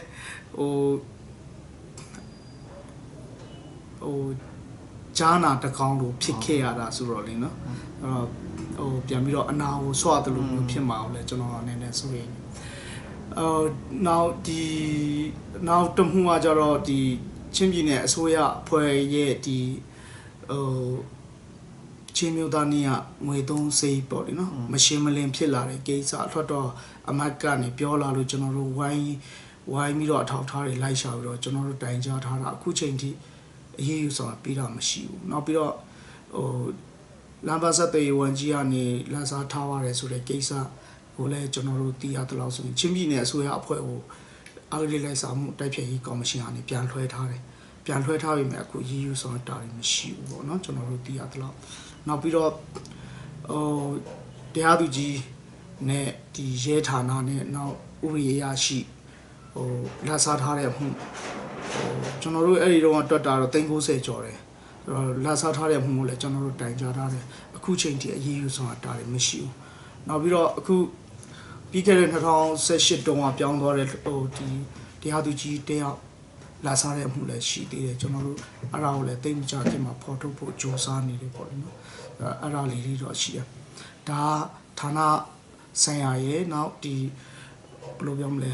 ဂျာနာတကောင်လို့ဖြစ်ခဲ့ရတာဆိုတော့လေနော်အဲ့တော့ပြန်ပြီးတော့အနာကိုဆွတ်တယ်လို့မျိုးဖြစ်မှာအောင်လဲကျွန်တော်အနေနဲ့ဆိုရင်နောက်တမှုကကြတော့ဒီချင်းပြည်နယ်အစိုးရအဖွဲ့ရဲ့ဒီချင်းမျိုးသားနေရငွေသုံးစိတ်ပေါ့လေနော်မရှင်းမလင်းဖြစ်လာတဲ့ကိစ္စအထွက်တော့အမတ်ကနေပြောလာလို့ကျွန်တော်တို့ဝိုင်းပြီးတော့အထောက်ထားတွေလိုက်ရှာပြီးတော့ကျွန်တော်တို့တိုင်ကြားထားတာအခုချိန်ထိအရေးယူဆောင်ပြီးတာမရှိဘူးနောက်ပြီးတော့လမ်းပါဆက်တဲ့ဝန်ကြီးကနေလမ်းစားထားရတယ်ဆိုတဲ့ကိစ္စကိုလည်းကျွန်တော်တို့သိရတယ်လို့ဆိုရင်ချင်းပြည်နယ်အစိုးရအဖွဲ့ကိုအဂရိလိုက်စားမှုတိုက်ဖျက်ရေးကော်မရှင်ကနေပြန်လွှဲထားတယ်ပြန်လွှဲထားပြီမဲ့အခုရေးယူဆောင်တာတွေမရှိဘူးပေါ့နော်ကျွန်တော်တို့သိရတယ်လို့နောက်ပြီးတော့တရားသူကြီးနဲ့ဒီရဲဌာနနဲ့နောက်ဥပဒေရရှိလာစားထားတဲ့မှုကျွန်တော်တို့အဲ့ဒီတော့တွက်တာတော့390ကျော်တယ်လာစားထားတဲ့မှုကိုလည်းကျွန်တော်တို့တိုင်ကြားထားတယ်အခုချိန်ထိအရေးယူဆောင်တာတွေမရှိဘူးနောက်ပြီးတော့အခုပြီးခဲ့တဲ့2018တုန်းကပြောင်းသွားတဲ့ဒီတရားသူကြီးတယောက်လာစားတဲ့အမှုလည်းရှိသေးတယ်ကျွန်တော်တို့အဲ့ဒါကိုလည်းတိတ်မကြခင်မှာဖော်ထုတ်ဖို့ကြိုးစားနေတယ်ပေါ့နော်အဲ့ဒါလေးတွေတော့ရှိတယ်ဒါဌာနဆိုင်ရာရဲ့နောက်ဒီဘယ်လိုပြောမလဲ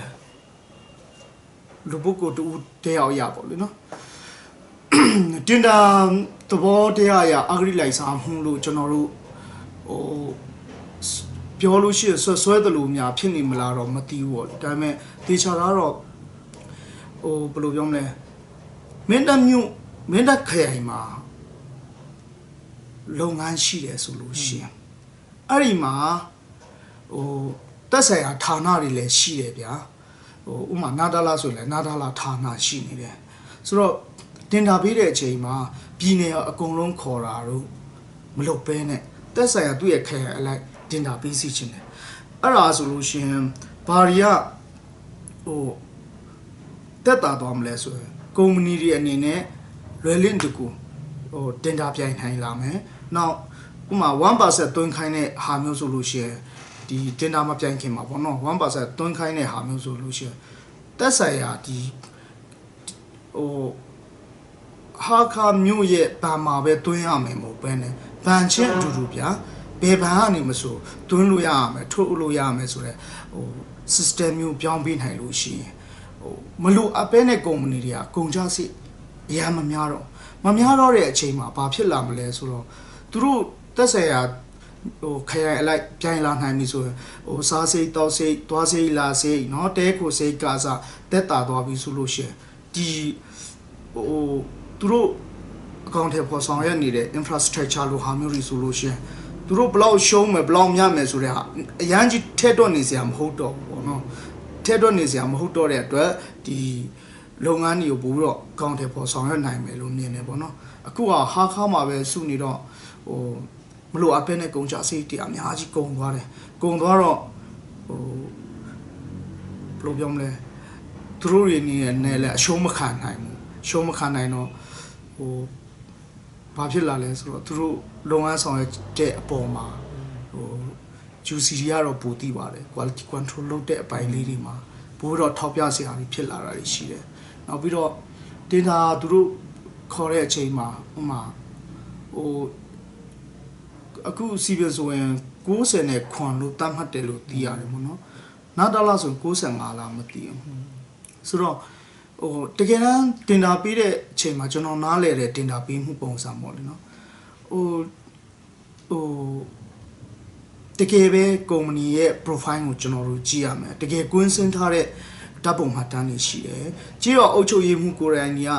လူပုဂ္ဂိုလ်တူတယောက်ရပေါ့လေနော် တင်တာသဘောတရားအရအဂရိလိုက်စားမှုလို့ကျွန်တော်တို့ဟိုပြောလို့ရှိရဆွဲတယ်လို့များဖြစ်နေမလားတော့မသိဘူးပေါ့ဒါပေမဲ့တေချာတော့ဟိုဘယ်လိုပြောမလဲမင်းတပ်မြို့မင်းတပ်ခရိုင်မှာလုပ်ငန်းရှိတယ်ဆိုလို့ရှိရင်အဲ့ဒီမှာဟိုတက်ဆိုင်ရာဌာနတွေလည်းရှိတယ်ဗျာဟိုဥမာနာဒလာဆိုလည်းနာဒလာဌာနရှိနေတယ်ဆိုတော့တင်တာပေးတဲ့အချိန်မှာပြည်နယ်အကုန်လုံးခေါ်တာတော့မလုပ်ဘဲနဲ့တက်ဆိုင်ရာသူ့ရဲ့ခရိုင်အလိုက်တင်တာပေးစီခြင်းတယ်အဲ့ဒါဆိုလို့ရှိရင်ဘာတွေကဟိုတက်တာသွားမလဲဆိုရင်ကုမ္ပဏီတွေအနေနဲ့လွယ်လင့်တကူဟိုတင်တာပြိုင်နိုင်လာမယ်နောက်ဥမာ 1% တွန်းခိုင်းတဲ့ဟာမျိုးဆိုလို့ရှိရင်ဒီတင်တာမပြိုင်ခင်မှာပေါ့နော် 1% တွန်းခိုင်းတဲ့ဟာမျိုးဆိုလို့ရှိရင်တက်ဆိုင်ရာဒီဟိုဟာခါမျိုးရဲ့ဗန်မှာပဲတွင်းရမယ်မဟုတ်ဘဲနဲ့ဗန်ချင်းအတူတူဗျာဘယ်ဗန်ကနေမဆိုတွင်းလို့ရရမယ်ထုတ်လို့ရရမယ်ဆိုတော့ဟို system မျိုးပြောင်းပေးနိုင်လို့ရှိရင်ဟိုမလို့အပဲနဲ့ကုမ္ပဏီတွေကကုန်ကြစိအရာမများတော့တဲ့အချိန်မှာဘာဖြစ်လာမလဲဆိုတော့သူတို့တက်ဆိုင်ရာဟိုခရိုင်အလိုက်ပြိုင်လာနိုင်ပြီဆိုရင်ဟိုစားစိတ်တောက်စိတ်သွားစိတ်လာစိတ်เนาะတဲခိုစိတ်ကစားတက်တာသွားပြီဆိုလို့ရှိရင်ဒီဟိုသူတို့အကောင့်ထဲပေါ်ဆောင်ရနေတဲ့ infrastructure လိုဟာမျိုးတွေဆိုလို့ရှိရင်သူတို့ဘလောက်ရှုံးမယ်ဘလောက်မြတ်မယ်ဆိုတဲ့ဟာအရန်ကြီးထဲတော့နေစရာမဟုတ်တော့ဘူးပေါ့နော်ထဲတော့နေစရာမဟုတ်တော့တဲ့အတွက်ဒီလုပ်ငန်းတွေကိုပို့ပြီးတော့အကောင့်ထဲပေါ်ဆောင်ရနိုင်မယ်လို့မြင်နေပေါ့နော်အခုဟာခါမှာပဲစုနေတော့ဟိုမလို့အပဲနဲ့ကုန်ကြစိတ်တွေအများကြီးကုန်သွားတယ်ကုန်သွားတော့ဟိုဘယ်လိုပြောမလဲသူတို့တွေနေနဲ့လည်းအရှုံးမခံနိုင်ဘူးရှုံးမခံနိုင်တော့ဟိုဘာဖြစ်လာလဲဆိုတော့သူတို့လုပ်ငန်းဆောင်ရွက်တဲ့အပေါ်မှာဟို juicy တွေကတော့ပိုသိပါတယ် quality control လုပ်တဲ့အပိုင်းလေးတွေမှာပိုတော့ထောက်ပြစရာတွေဖြစ်လာတာတွေရှိတယ်နောက်ပြီးတော့တင်တာသူတို့ခေါ်တဲ့အချိန်မှာဥမာဟိုအခု civil ဆိုရင်90နဲ့ခွန်လို့တတ်မှတ်တယ်လို့သိရတယ်ပေါ့နော်နောက်တော့လားဆို95လားမသိဘူးဆိုတော့ဟိုတကယ်တမ်းတင်တာပေးတဲ့အချိန်မှာကျွန်တော်နားလဲတဲ့တင်တာပေးမှုပုံစံပေါ့လေနော်ဟိုတကယ်ပဲကုမ္ပဏီရဲ့ profile ကိုကျွန်တော်တို့ကြည့်ရမယ်တကယ်ကွင်းစင်းထားတဲ့ဓာတ်ပုံမှတ်တမ်းတွေရှိတယ်ကြည့်တော့အုပ်ချုပ်ရေးမှုကိုယ်တိုင်ကြီးက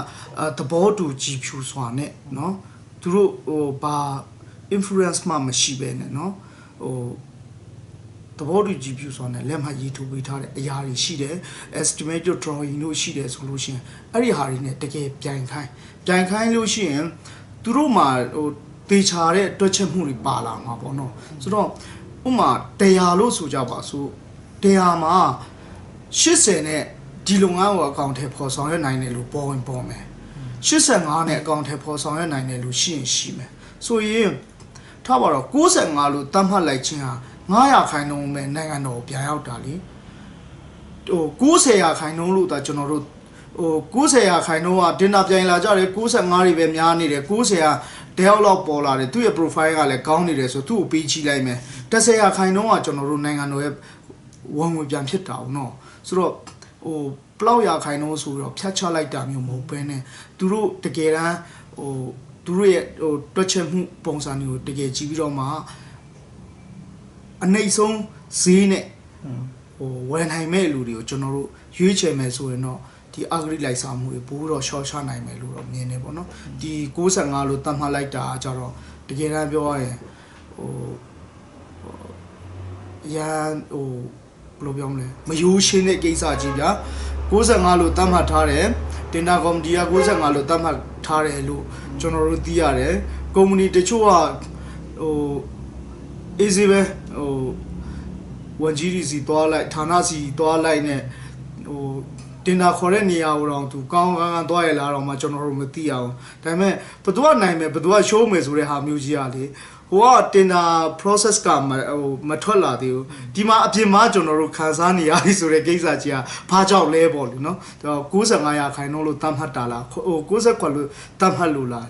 သဘောတူကြည်ဖြူစွာနဲ့เนาะသူတို့ဟိုဘာ influence မှမရှိပဲနဲ့เนาะဟိုသဘောတူကြည့်ပြစွာနဲ့လက်မှတ်ရေးထိုးပေးထားတဲ့အရာတွေရှိတယ် estimated drawing တို့ရှိတယ်ဆိုလို့ရှိရင်အဲ့ဒီဟာတွေနဲ့တကယ်ပြိုင်ခိုင်းလို့ရှိရင်သူတို့မှာဟိုတေချာတဲ့တွက်ချက်မှုတွေပါလာမှာပေါ့နော်ဆိုတော့ဥမာ100လို့ဆိုကြပါစို့100မှာ80နဲ့ဒီလုပ်ငန်းကိုအကောင့်ထဲပေါ်ဆောင်ရနိုင်တယ်လို့ပေါ်မယ်85နဲ့အကောင့်ထဲပေါ်ဆောင်ရနိုင်တယ်လို့ရှိမယ်ဆိုရင်ထားပါတော့95လို့တတ်မှတ်လိုက်ခြင်းဟာ900ခိုင်နှုန်းပဲနိုင်ငံတော်ပြန်ရောက်တာလေဟို90%ခိုင်နှုန်းလို့ဒါကျွန်တော်တို့ဟို90%ခိုင်နှုန်းကတင်တာပြန်လာကြတယ်95တွေပဲများနေတယ်90%တယောက်လောက်ပေါ်လာတယ်သူ့ရဲ့ profile ကလည်းကောင်းနေတယ်ဆိုသူ့ကိုပေးကြည့်လိုက်မယ်10%ခိုင်နှုန်းကကျွန်တော်တို့နိုင်ငံတော်ရဲ့ဝန်ငွေပြန်ဖြစ်တာအောင်နော်ဆိုတော့ဟိုပလောက်ရခိုင်နှုန်းဆိုတော့ဖြတ်ချလိုက်တာမျိုးမဟုတ်ဘဲနဲ့သူတို့တကယ်တမ်းဟိုသူတို့ရဲ့ဟိုတွက်ချက်မှုပုံစံမျိုးတကယ်ကြည့်ပြီးတော့မှအနှိမ့်ဆုံးဈေးနဲ့ဟိုဝယ်နိုင်မဲ့လူတွေကိုကျွန်တော်တို့ရွေးချယ်မယ်ဆိုရင်တော့ဒီအဂရိလိုက်စားမှုတွေပိုးတော့ရှော့ချနိုင်မယ်လို့တော့မြင်နေပေါ့နော်ဒီ95လို့တတ်မှတ်လိုက်တာကြတော့တကယ်တမ်းပြောရရင်ဟိုရန်ဟိုဘယ်လိုပြောမလဲမယိုးရှင်းတဲ့ကိစ္စကြီးဗျာ95လို့တတ်မှတ်ထားတယ်တင်တာကော်မတီက95လို့တတ်မှတ်ထားတယ်လို့ကျွန်တော်တို့သိရတယ်ကုမ္ပဏီတချို့ကဟိုအေးစေးပဲဟိုဝန်ကြီးတွေစီသွားလိုက်ဌာနစီသွားလိုက်နဲ့ဟိုတင်တာခေါ်တဲ့နေရာကိုတော့သူကောင်းသွားရလားတော့မှကျွန်တော်တို့မသိအောင်ဒါပေမဲ့ဘယ်သူကနိုင်မယ်ဘယ်သူကရှိုးမယ်ဆိုတဲ့ဟာမျိုးကြီးอ่ะလေဟိုကတင်တာ process ကဟိုမထွက်လာသေးဘူးဒီမှာအပြင်မှာကျွန်တော်တို့ခန်းစားနေရပြီဆိုတဲ့ကိစ္စကြီးကဘာကြောင့်လဲပေါ့လေနော်95%ခိုင်နှုန်းလို့တတ်မှတ်တာလားဟို90လို့တတ်မှတ်လို့လား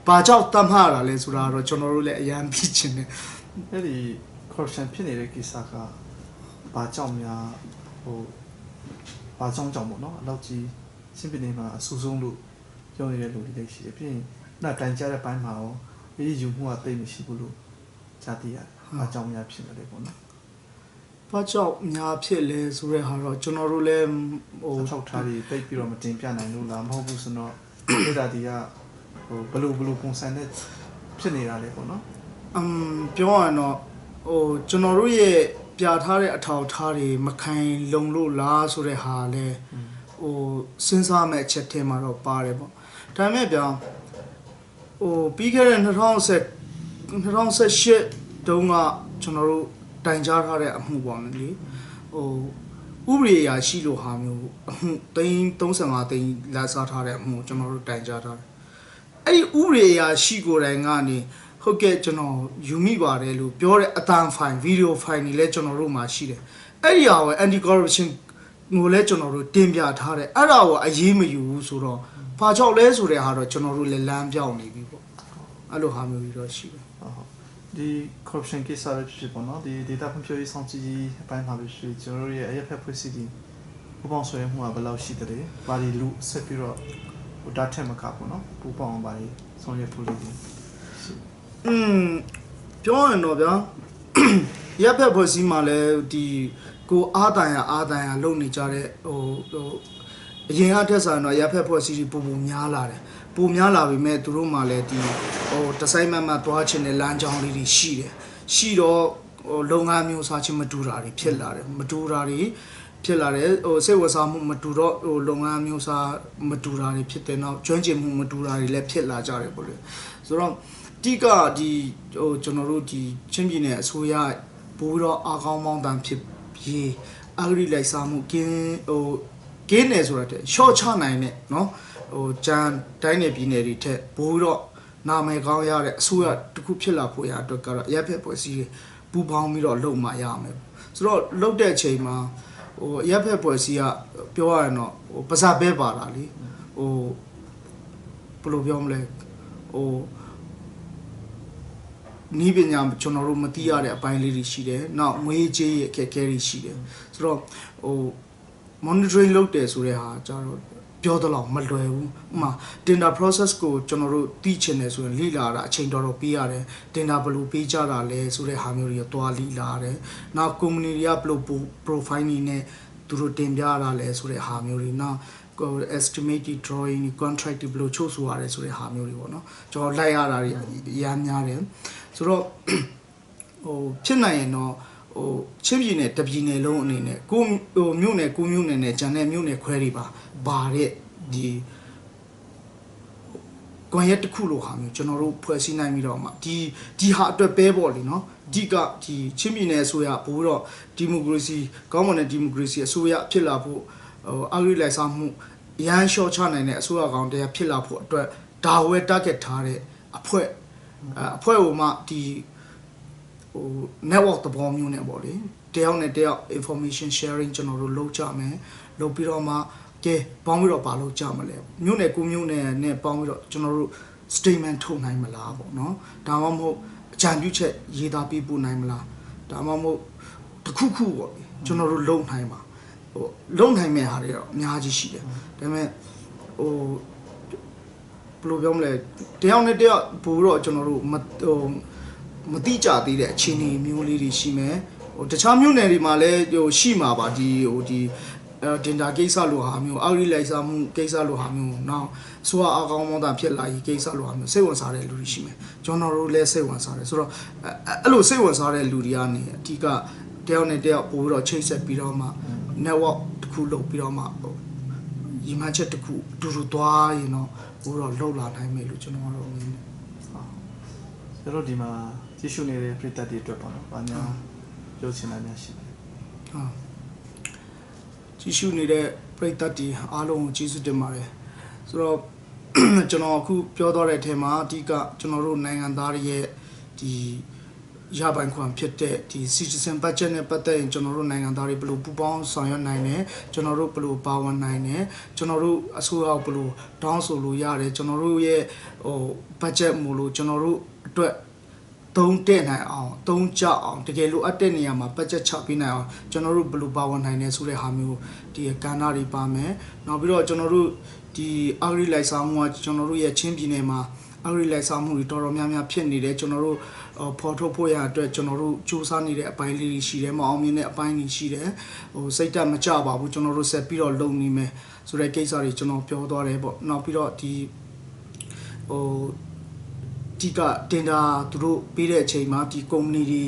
ဘာကြောင့်တတ်မှတ်တာလဲဆိုတာတော့ကျွန်တော်တို့လည်းအရန်သိချင်တယ်အဲ့ဒီ corruption ဖြစ်နေတဲ့ကိစ္စကဘာကြောင့်များဟိုဘာကြောင့်ပေါ့နော်အလောက်ကြီးရှင်းပြနေမှာအဆူဆုံးလို့ ပြောနေတဲ့လူတွေလည်းရှိတယ်ပြီးရင်နောက်တန်ကြတဲ့ပိုင်းမှာရောအေးယူမှုကတိတ်မရှိဘူးလို့ကြားသိရတယ်အကြောင်းများဖြစ်နေတယ်ပေါ့နော် ဘာကြောင့်များဖြစ်လဲဆိုတဲ့ဟာတော့ကျွန်တော်တို့လည်းဟို ထောက်ထားပြီးတိတ်ပြီးတော့မတင်ပြနိုင်လို့လားမဟုတ်ဘူးဆိုတော့ဒေတာတီကဟိုဘလို့ပုံစံနဲ့ဖြစ်နေတာလေပေါ့နော်ပြောရရင်တော့ဟိုကျွန်တော်တို့ရဲ့ပြထားတဲ့အထောက်အထားတွေမခိုင်လုံလို့လားဆိုတဲ့ဟာလဲဟိုစဉ်းစားမဲ့အချက်ထဲမှာတော့ပါတယ်ပေါ့ဒါပေမဲ့ပြောင်းဟိုပြီးခဲ့တဲ့2018တုန်းကကျွန်တော်တို့တိုင်ကြားထားတဲ့အမှုပေါ့လေဟိုဥပဒေအရာရှိလို့ဟာမျိုးအမှု35သိန်းလာစားထားတဲ့အမှုကျွန်တော်တို့တိုင်ကြားထားတယ်အဲ့ဒီဥပဒေအရာရှိကိုယ်တိုင်ကနေဟုတ်ကဲ့ကျွန်တော်ယူမိပါတယ်လို့ပြောတဲ့အတန်ဖိုင်ဗီဒီယိုဖိုင်တွေလည်းကျွန်တော်တို့မှာရှိတယ်အဲ့ဒီဟာကို anti corruption ကိုလည်းကျွန်တော်တို့တင်ပြထားတယ်အဲ့ဒါကိုအရေးမယူဘူးဆိုတော့ဘာကြောင့်လဲဆိုတဲ့ဟာတော့ကျွန်တော်တို့လည်းလမ်းပြောင်းနေပြီပေါ့အဲ့လိုဟာမျိုးကြီးတော့ရှိတယ်ဟုတ်ဒီ corruption case ရဖြစ်ပေါ့နော်ဒီ data ဖွံ့ဖြိုးရေးဆောင်ကြည့်အပိုင်းမှာပဲရှိကျွန်တော်တို့ရဲ့အရက်ဖက်ဖွဲ့စည်းပြီးပူပေါင်းဆွဲမှုကဘယ်လောက်ရှိတယ်ဘာဒီလူဆက်ပြီးတော့ဟို data မကပေါ့နော်ပူပေါင်းပါလေဆောင်ရွက်ဖို့လေးပြောရင်တော့ဗျာရက်ဖက်ဖွဲ့စည်းမှာလဲဒီကိုအားတန်ရလုံနေကြတဲ့ဟိုအရင်ကတက်ဆိုင်တော့ရက်ဖက်ဖွဲ့စည်းပုံများလာတယ်ပုံများလာပြီမဲ့သူတို့မှလည်းဒီဟိုတစိုက်မတ်သွားချင်တဲ့လမ်းကြောင်းလေးတွေရှိတယ်ရှိတော့ဟိုလုပ်ငန်းမျိုးစားချင်းမတူတာတွေဖြစ်လာတယ်မတူတာတွေဖြစ်လာတယ်ဟိုစိတ်ဝင်စားမှုမတူတော့ဟိုလုပ်ငန်းမျိုးစားမတူတာတွေဖြစ်တယ်နောက်ကျွမ်းကျင်မှုမတူတာတွေလည်းဖြစ်လာကြတယ်ပေါ့လေဆိုတော့တိကဒီဟိုကျွန်တော်တို့ဒီချင်းပြည်နယ်အစိုးရပိုးတော့အကောင်းမောင်းတန်ဖြစ်ပြီးအဂရိလိုက်စားမှုကင်းနေဆိုတဲ့ရှော့ချနိုင်တဲ့เนาะဟိုဂျန်တိုင်းနယ်ပြည်နယ်တွေထက်ဘိုးတော့နာမည်ကောင်းရတဲ့အစိုးရတစ်ခုဖြစ်လာဖို့ရအတွက်ကတော့ရက်ဖက်ဖွဲ့စည်းပူပေါင်းပြီးတော့လုပ်မှရမယ်ဆိုတော့လုပ်တဲ့အချိန်မှာဟိုရက်ဖက်ဖွဲ့စည်းကပြောရရင်တော့ဟိုပါဇာပဲပါတာလေဟိုဘယ်လိုပြောမလဲဟိုနီးပညာကျွန်တော်တို့မသိရတဲ့အပိုင်းလေးတွေရှိတယ်။နောက်ငွေကြေးရဲ့အခက်အခဲတွေရှိတယ်။ဆိုတော့ဟို monitoring လုပ်တယ်ဆိုတဲ့ဟာကျတော့ပြောတော့မလွယ်ဘူး။ဥပမာ tender process ကိုကျွန်တော်တို့သိချင်တယ်ဆိုရင်လိလာတာအချိန်တော်တော်ပေးရတယ်။ tender ဘယ်လိုပေးကြတာလဲဆိုတဲ့ဟာမျိုးတွေတွားလိလာတယ်။နောက် company တွေကဘယ်လို profile နဲ့သူတို့တင်ပြရတာလဲဆိုတဲ့ဟာမျိုးတွေနောက်estimated drawing contract ဘယ်လိုချုပ်ဆိုရတယ်ဆိုတဲ့ဟာမျိုးတွေပေါ့နော်ကျွန်တော်လိုက်ရတာတွေအများများတယ်ဆိုတော့ဟိုဖြစ်နိုင်ရင်တော့ဟိုချင်းပြည်နယ်တပြည်နယ်လုံးအနေနဲ့ကိုဟိုမြို့နယ်နဲ့ဂျန်နယ်မြို့နယ်ခွဲတွေပါတဲ့ဒီကွန်ရက်တစ်ခုလိုဟာမျိုးကျွန်တော်တို့ဖွဲ့စည်းနိုင်ပြီးတော့မှဒီဟာအတွက်ပဲပေါ့လေနော်ဒီကဒီချင်းပြည်နယ်အစိုးရဘိုးတော့ဒီမိုကရေစီကောင်းမွန်တဲ့ဒီမိုကရေစီအစိုးရဖြစ်လာဖို့ဟိုအဂရိလိုက်စားမှုရန်ရှော့ချနိုင်တဲ့အစိုးရကောင်တရားဖြစ်လာဖို့အတွက်ဒါဝဲ target ထားတဲ့အဖွဲ့ကိုမှဒီဟို network သဘောမျိုးနဲ့ပေါ့လေတယောက်နဲ့တယောက် information sharing ကျွန်တော်တို့လုပ်ကြမယ်လုပ်ပြီးတော့မှကဲပေါင်းပြီးတော့ပါလို့ကြမလဲမြို့နယ်နဲ့ပေါင်းပြီးတော့ကျွန်တော်တို့ statement ထုတ်နိုင်မလားပေါ့နော်ဒါမှမဟုတ်အကြံပြုချက်ရေးသားပေးပို့နိုင်မလားဒါမှမဟုတ်တခုခုပေါ့ကျွန်တော်တို့လုပ်နိုင်ပါဟိုလုံနိုင်မဲ့ဟာတွေတော့အများကြီးရှိတယ်ဒါပေမဲ့ဟိုဘယ်လိုပြောမလဲတယောက်နဲ့တယောက်ပို့တော့ကျွန်တော်တို့မတိကြသေးတဲ့အခြေအနေမျိုးလေးတွေရှိမယ်ဟိုတခြားမျိုးနယ်တွေမှာလည်းဟိုရှိမှာပါဒီဟိုဒီတင်တာကိစ္စလိုဟာမျိုးအောက်ရီလိုက်စားမှုကိစ္စလိုဟာမျိုးနောက်ဆိုအကောင်မောင်းတာဖြစ်လာရေးကိစ္စလိုဟာမျိုးစိတ်ဝင်စားတဲ့လူတွေရှိမယ်ကျွန်တော်တို့လည်းစိတ်ဝင်စားတယ်ဆိုတော့အဲ့လိုစိတ်ဝင်စားတဲ့လူတွေကနေအဓိကတယောက်နဲ့တယောက်ပို့ပြီးတော့ချိတ်ဆက်ပြီးတော့မှ network တစ်ခုလုပ်ပြီးတော့မှရီမချက်တစ်ခုအတူတူသွားရင်တော့ပို့တော့လောက်လာနိုင်မယ်လို့ကျွန်တော်တို့မြင်တယ်ကျွန်တော်ဒီမှာကြည့်ရှုနေတဲ့ပြည်သက်တွေအတွက်ပေါ့နော်။ဘာများပြောချင်တာများရှိလဲ။ကြည့်ရှုနေတဲ့ပြည်သက်တွေအားလုံးကိုကျေးဇူးတင်ပါတယ်။ဆိုတော့ကျွန်တော်အခုပြောသွားတဲ့အထက်မှာအဓိကကျွန်တော်တို့နိုင်ငံသားတွေရဲ့ဒီရပိုင်ခွင့်ဖြစ်တဲ့ဒီ citizen budget နဲ့ပတ်သက်ရင်ကျွန်တော်တို့နိုင်ငံသားတွေဘယ်လိုပူးပေါင်းဆောင်ရွက်နိုင်လဲကျွန်တော်တို့ဘယ်လိုပါဝင်နိုင်လဲကျွန်တော်တို့အစိုးရဘယ်လိုတောင်းဆိုလို့ရတယ်ကျွန်တော်တို့ရဲ့ဟို budget မို့လို့ကျွန်တော်တို့အတွက် သုံးတဲ့နိုင်အောင်သုံးကြအောင်တကယ်လိုအပ်တဲ့နေရာမှာပတ်ချက်ချပေးနိုင်အောင်ကျွန်တော်တို့ဘယ်လိုပါဝင်နိုင်လဲဆိုတဲ့ဟာမျိုးဒီကဏ္ဍတွေပါမယ်နောက်ပြီးတော့ကျွန်တော်တို့ဒီအဂရိလိုက်စားမှုကကျွန်တော်တို့ရဲ့ချင်းပြည်နယ်မှာအဂရိလိုက်စားမှုတွေတော်တော်များများဖြစ်နေတယ်ကျွန်တော်တို့ဖော်ထုတ်ဖို့ရအတွက်ကျွန်တော်တို့စူးစမ်းနေတဲ့အပိုင်းလေးတွေရှိတယ်မအောင်မြင်တဲ့အပိုင်းတွေရှိတယ်စိတ်တက်မကြပါဘူးကျွန်တော်တို့ဆက်ပြီးတော့လုပ်နေမယ်ဆိုတဲ့ကိစ္စတွေကျွန်တော်ပြောသွားတယ်ပေါ့နောက်ပြီးတော့ဒီဒီကတင်တာသူတို့ပေးတဲ့အချိန်မှာဒီကုမ္ပဏီတွေ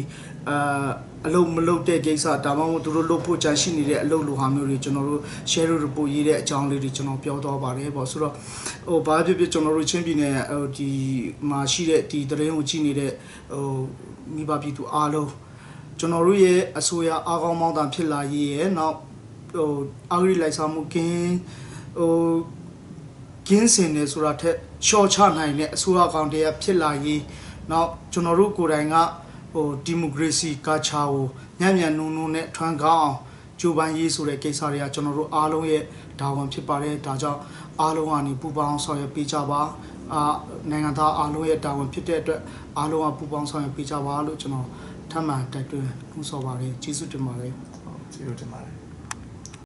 အလုပ်မလုပ်တဲ့ကိစ္စဒါမှမဟုတ်သူတို့လုပ်ဖို့ကြံရှိနေတဲ့အလုပ်လိုဟာမျိုးတွေကျွန်တော်တို့ share report ရေးတဲ့အကြောင်းလေးတွေကျွန်တော်ပြောသွားပါတယ်ပေါ့ဆိုတော့ဘာဖြစ်ဖြစ်ကျွန်တော်တို့ချင်းပြည်နယ်ဒီမှာရှိတဲ့ဒီတရင်ကိုကြည့်နေတဲ့မိဘပြည်သူအားလုံးကျွန်တော်တို့ရဲ့အစိုးရအားကောင်းမောင်းတာဖြစ်လာရေးရဲ့နောက်အဂရိလိုက်စားမှုကင်းစင်နေဆိုတာထက်ရှော့ချနိုင်တဲ့အစိုးရကောင်တရားဖြစ်လာရေးနောက်ကျွန်တော်တို့ကိုယ်တိုင်ကဒီမိုကရေစီကာချာကိုညံ့ညံ့နုံနုံနဲ့ထွန်းကားအောင်ကြိုးပမ်းရေးဆိုတဲ့ကိစ္စတွေကကျွန်တော်တို့အားလုံးရဲ့ဒါဝန်ဖြစ်ပါတယ်ဒါကြောင့်အားလုံးကနေပူပေါင်းဆောင်ရွက်ပေးကြပါနိုင်ငံသားအားလုံးရဲ့ဒါဝန်ဖြစ်တဲ့အတွက်အားလုံးကပူပေါင်းဆောင်ရွက်ပေးကြပါလို့ကျွန်တော်ထပ်မံတိုက်တွန်းနှိုးဆော်ပါတယ်ကျေးဇူးတင်ပါတယ်ကျေးဇူးတင်ပါတယ်